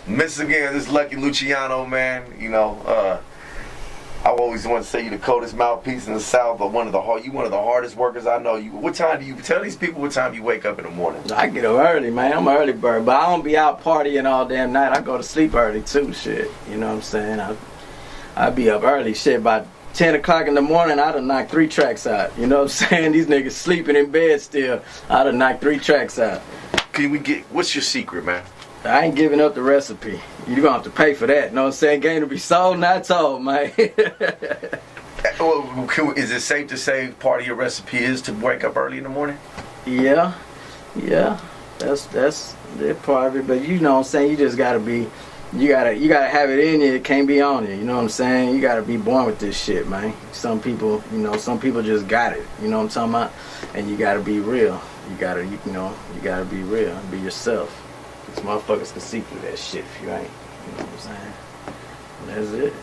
Miss again, this lucky Luciano, man. You know, I always want to say you the coldest mouthpiece in the South, but one of the hardest workers I know. What time do you tell these people? What time you wake up in the morning? I get up early, man. I'm an early bird, but I don't be out partying all damn night. I go to sleep early too. Shit, you know what I'm saying? I be up early. Shit, by 10 o'clock in the morning, I done knocked 3 tracks out. You know what I'm saying? These niggas sleeping in bed still. I done knocked 3 tracks out. What's your secret, man? I ain't giving up the recipe. You gonna have to pay for that. You know what I'm saying? Game to be sold, not told, man. Is it safe to say part of your recipe is to wake up early in the morning? Yeah. That's that part of it. But you know what I'm saying? You just gotta be, you gotta have it in you. It can't be on you. You know what I'm saying? You gotta be born with this shit, man. Some people just got it. You know what I'm talking about? And you gotta be real. You gotta be real and be yourself. These motherfuckers can see through that shit if you ain't. You know what I'm saying? And that's it.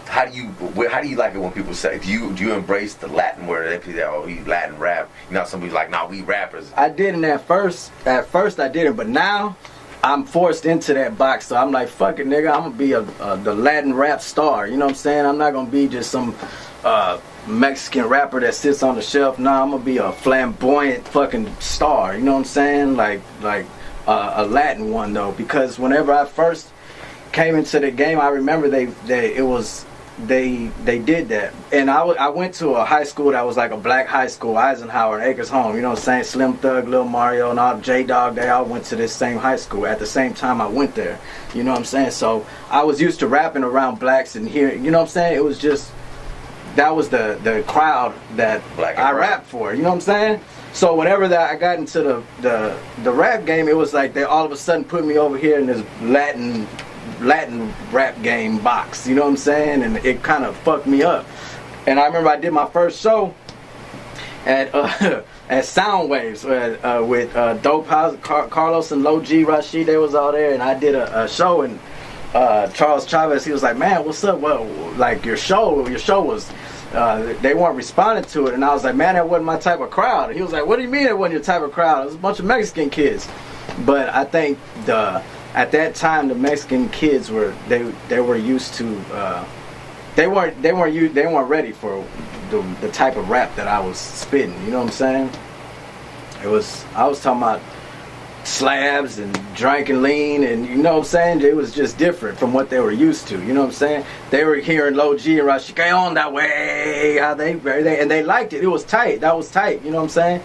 How do you like it when people say, do you embrace the Latin word? They say, oh, you Latin rap. You know, somebody's like, nah, we rappers. I didn't at first. At first I didn't, but now I'm forced into that box. So I'm like, fuck it, nigga. I'm gonna be the Latin rap star. You know what I'm saying? I'm not gonna be just some Mexican rapper that sits on the shelf. Nah, I'm gonna be a flamboyant fucking star. You know what I'm saying? Like a Latin one though, because whenever I first came into the game, I remember they did that, and I went to a high school that was like a black high school, Eisenhower and Acres Home. You know what I'm saying? Slim Thug, Lil Mario, and all J Dog. They all went to this same high school at the same time I went there. You know what I'm saying? So I was used to rapping around blacks and hearing. You know what I'm saying? It was just. That was the crowd that I rapped for. You know what I'm saying? So whenever I got into the rap game, it was like they all of a sudden put me over here in this Latin rap game box. You know what I'm saying? And it kind of fucked me up. And I remember I did my first show at Soundwaves with Dope House, Carlos and Lil G, Rashid. They was all there, and I did a show and. Charles Chavez, he was like, man, what's up? Well, like your show was, they weren't responding to it. And I was like, man, that wasn't my type of crowd. He was like, what do you mean it wasn't your type of crowd? It was a bunch of Mexican kids. But I think at that time, the Mexican kids were used to, they weren't ready for the type of rap that I was spitting. You know what I'm saying? I was talking about slabs and drinking lean, and you know what I'm saying? It was just different from what they were used to. You know what I'm saying? They were hearing Lil G and Rashid on that way, how they and they liked it. It was tight. That was tight. You know what I'm saying?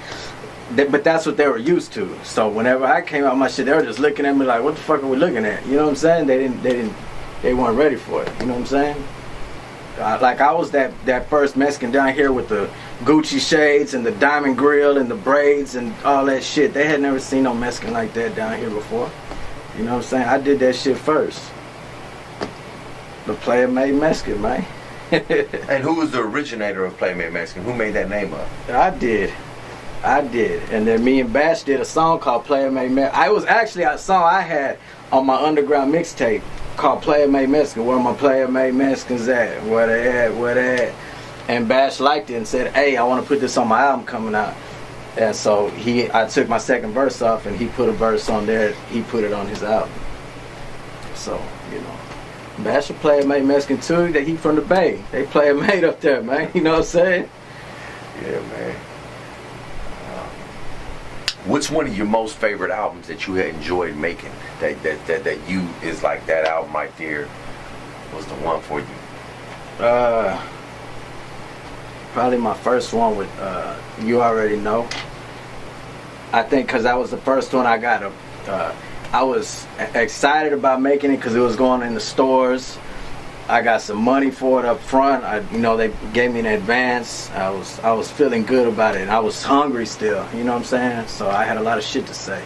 But that's what they were used to. So whenever I came out my shit, they were just looking at me like, what the fuck are we looking at? You know what I'm saying? They weren't ready for it. You know what I'm saying? Like I was that first Mexican down here with the Gucci shades and the diamond grill and the braids and all that shit. They had never seen no Mexican like that down here before. You know what I'm saying? I did that shit first. The Player Made Mexican, man. And who was the originator of Player Made Mexican? Who made that name up? I did. And then me and Bash did a song called Player Made Mexican. It was actually a song I had on my underground mixtape called Player Made Mexican. Where my Player Made Mexicans at? Where they at? And Bash liked it and said, hey, I want to put this on my album coming out. And so I took my second verse off and he put a verse on there. He put it on his album. So, you know, Bash a Player Made Mexican too. He from the Bay. They Player Made up there, man. You know what I'm saying? Yeah, man. What's one of your most favorite albums that you had enjoyed making? That you is like that album right there was the one for you? Probably my first one with You Already Know. I think because that was the first one I got. I was excited about making it because it was going in the stores. I got some money for it up front. They gave me an advance. I was feeling good about it, and I was hungry still. You know what I'm saying? So I had a lot of shit to say.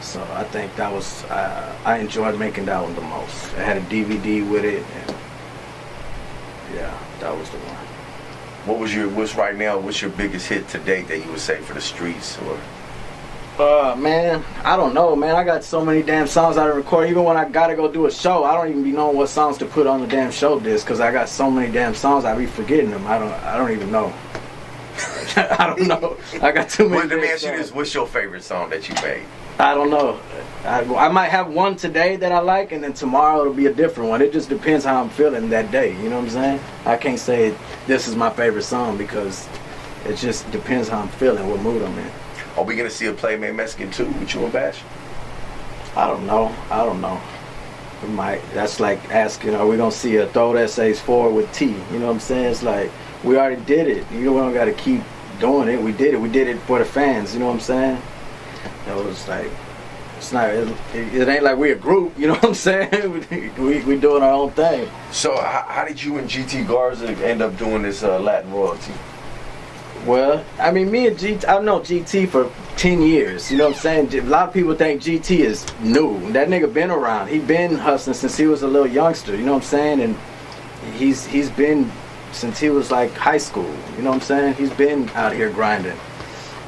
So I think that was I enjoyed making that one the most. I had a DVD with it, and yeah, that was the one. What's your biggest hit to date that you would say for the streets or? Man, I don't know, man. I got so many damn songs I record. Even when I gotta go do a show, I don't even be knowing what songs to put on the damn show disc because I got so many damn songs. I be forgetting them. I don't even know. I don't know. I got too many. Let me ask you this: what's your favorite song that you made? I don't know. I might have one today that I like, and then tomorrow it'll be a different one. It just depends how I'm feeling that day. You know what I'm saying? I can't say this is my favorite song because it just depends how I'm feeling, what mood I'm in. Are we gonna see a play Me Mexican 2 with you and Bash? I don't know. We might. That's like asking, are we gonna see a Throw Essays 4 with T? You know what I'm saying? It's like we already did it. You know, we don't gotta keep doing it. We did it. We did it for the fans. You know what I'm saying? It was like. It's not. It ain't like we a group, you know what I'm saying? we doing our own thing. So how did you and GT Garza end up doing this Latin royalty? Well, I mean, me and GT, I've known GT for 10 years. You know what I'm saying? A lot of people think GT is new. That nigga been around. He been hustling since he was a little youngster. You know what I'm saying? And he's been since he was like high school. You know what I'm saying? He's been out here grinding.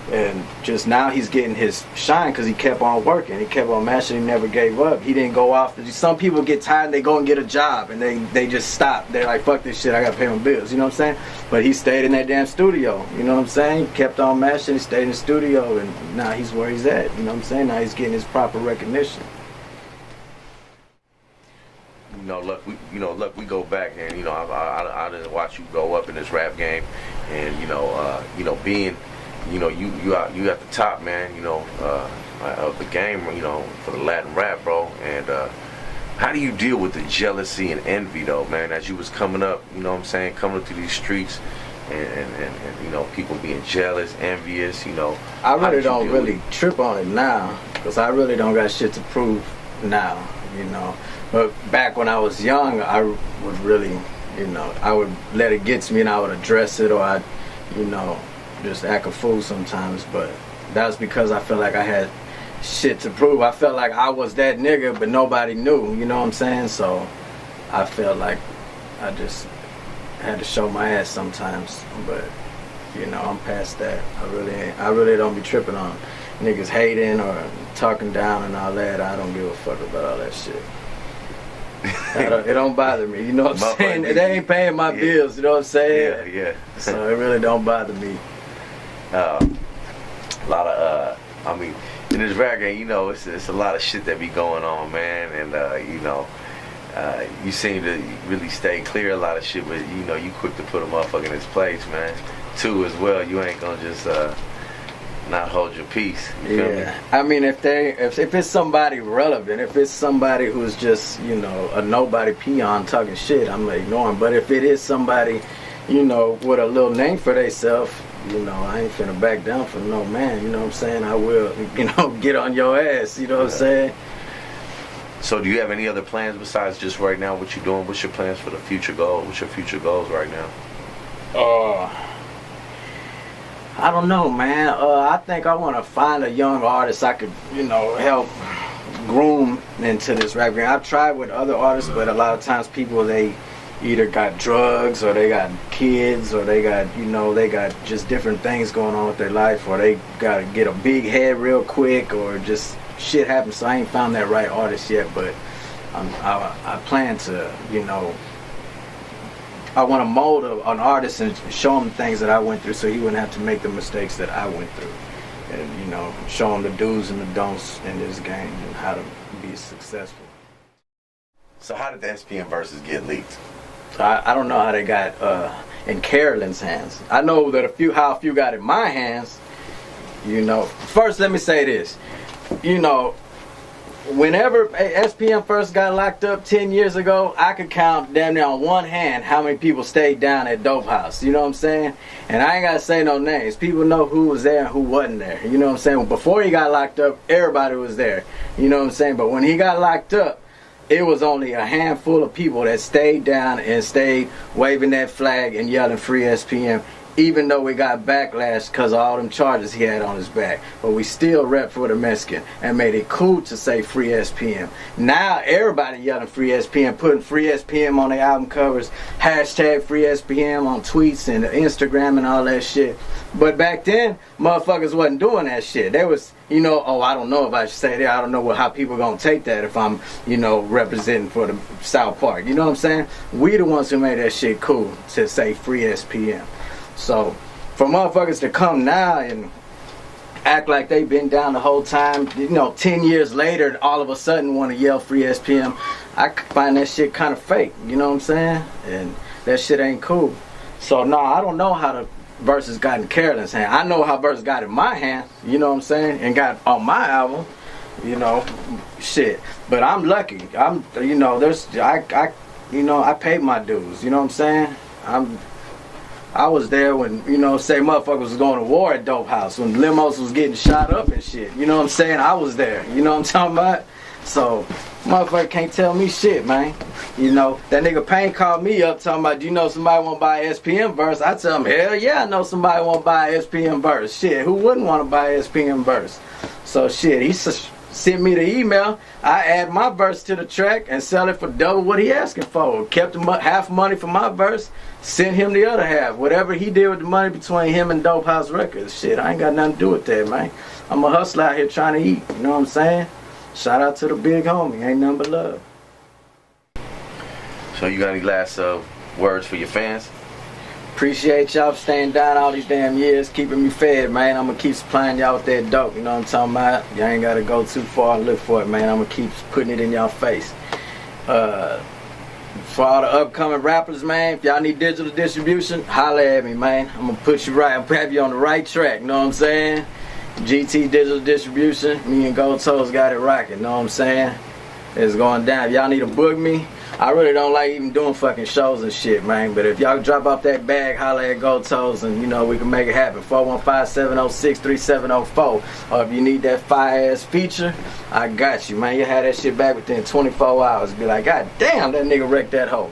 And just now he's getting his shine because he kept on working. He kept on mashing. He never gave up. He didn't go off. Some people get tired and they go and get a job and they just stop. They're like, fuck this shit, I got to pay my bills. You know what I'm saying? But he stayed in that damn studio. You know what I'm saying? He kept on mashing. He stayed in the studio and now he's where he's at. You know what I'm saying? Now he's getting his proper recognition. Look, we go back and I didn't watch you go up in this rap game, and being. You at the top, man, of the game, for the Latin rap, bro. And how do you deal with the jealousy and envy, though, man, as you was coming up, you know what I'm saying, coming through these streets and people being jealous, envious, I really don't really trip on it now because I really don't got shit to prove now, But back when I was young, I would really, I would let it get to me and I would address it or I'd, just act a fool sometimes, but that's because I felt like I had shit to prove. I felt like I was that nigga, but nobody knew, you know what I'm saying? So I felt like I just had to show my ass sometimes, but I'm past that. I really don't be tripping on niggas hating or talking down and all that. I don't give a fuck about all that shit. It don't bother me, you know what I'm saying? They ain't paying my bills, you know what I'm saying? Yeah. So it really don't bother me. A lot of in this rap game, it's a lot of shit that be going on, man, and you seem to really stay clear of a lot of shit, but you quick to put a motherfucker in his place, man. Too as well, you ain't gonna just not hold your peace. You feel me? I mean, if it's somebody relevant, if it's somebody who's just a nobody peon talking shit, I'm gonna ignore him. But if it is somebody with a little name for theyself, I ain't finna back down for no man, you know what I'm saying? I will, get on your ass, you know what I'm saying? So do you have any other plans besides just right now what you doing? What's your plans for the future goal? What's your future goals right now? I don't know, man. I think I want to find a young artist I could, help groom into this rap game. I've tried with other artists, but a lot of times people, they either got drugs or they got kids or they got they got just different things going on with their life, or they gotta get a big head real quick, or just shit happens. So I ain't found that right artist yet, but I plan to I want to mold an artist and show him things that I went through so he wouldn't have to make the mistakes that I went through, and show him the do's and the don'ts in this game and how to be successful. So how did the SPM verses get leaked? I don't know how they got in Carolyn's hands. I know that how a few got in my hands. First let me say this. Whenever SPM first got locked up 10 years ago, I could count damn near on one hand how many people stayed down at Dope House. You know what I'm saying? And I ain't gotta say no names. People know who was there and who wasn't there. You know what I'm saying? Before he got locked up, everybody was there. You know what I'm saying? But when he got locked up, it was only a handful of people that stayed down and stayed waving that flag and yelling free SPM, even though we got backlash because of all them charges he had on his back. But we still rep for the Mexican and made it cool to say free SPM. Now everybody yelling free SPM, putting free SPM on their album covers, hashtag free SPM on tweets and Instagram and all that shit. But back then, motherfuckers wasn't doing that shit. They was, I don't know if I should say that. I don't know how people gonna take that if I'm, representing for the South Park. You know what I'm saying? We the ones who made that shit cool to say free SPM. So, for motherfuckers to come now and act like they been down the whole time. 10 years later, all of a sudden want to yell free SPM. I find that shit kind of fake, you know what I'm saying? And that shit ain't cool. So no, I don't know how the verses got in Carolyn's hand. I know how verses got in my hand, you know what I'm saying? And got on my album, shit. But I'm lucky. I paid my dues, you know what I'm saying? I was there when, say motherfuckers was going to war at Dope House, when limos was getting shot up and shit. You know what I'm saying? I was there. You know what I'm talking about? So, motherfucker can't tell me shit, man. That nigga Payne called me up talking about, do you know somebody want to buy an SPM verse? I tell him, hell yeah, I know somebody want to buy an SPM verse. Shit, who wouldn't want to buy an SPM verse? So, shit, he sent me the email. I add my verse to the track and sell it for double what he asking for. Kept him half money for my verse, sent him the other half. Whatever he did with the money between him and Dope House Records. Shit, I ain't got nothing to do with that, man. I'm a hustler out here trying to eat. You know what I'm saying? Shout out to the big homie. Ain't nothing but love. So you got any last words for your fans? Appreciate y'all for staying down all these damn years, keeping me fed, man. I'm gonna keep supplying y'all with that dope, you know what I'm talking about? Y'all ain't gotta go too far and look for it, man. I'm gonna keep putting it in y'all face. For all the upcoming rappers, man, if y'all need digital distribution, holla at me, man. I'm gonna put you right, I'm gonna have you on the right track, you know what I'm saying? GT Digital Distribution, me and Goldtoes got it rocking, you know what I'm saying? It's going down. If y'all need to book me, I really don't like even doing fucking shows and shit, man. But if y'all drop off that bag, holla at Goldtoes and, we can make it happen. 415-706-3704. Or if you need that fire-ass feature, I got you, man. You have that shit back within 24 hours. Be like, God damn, that nigga wrecked that hoe.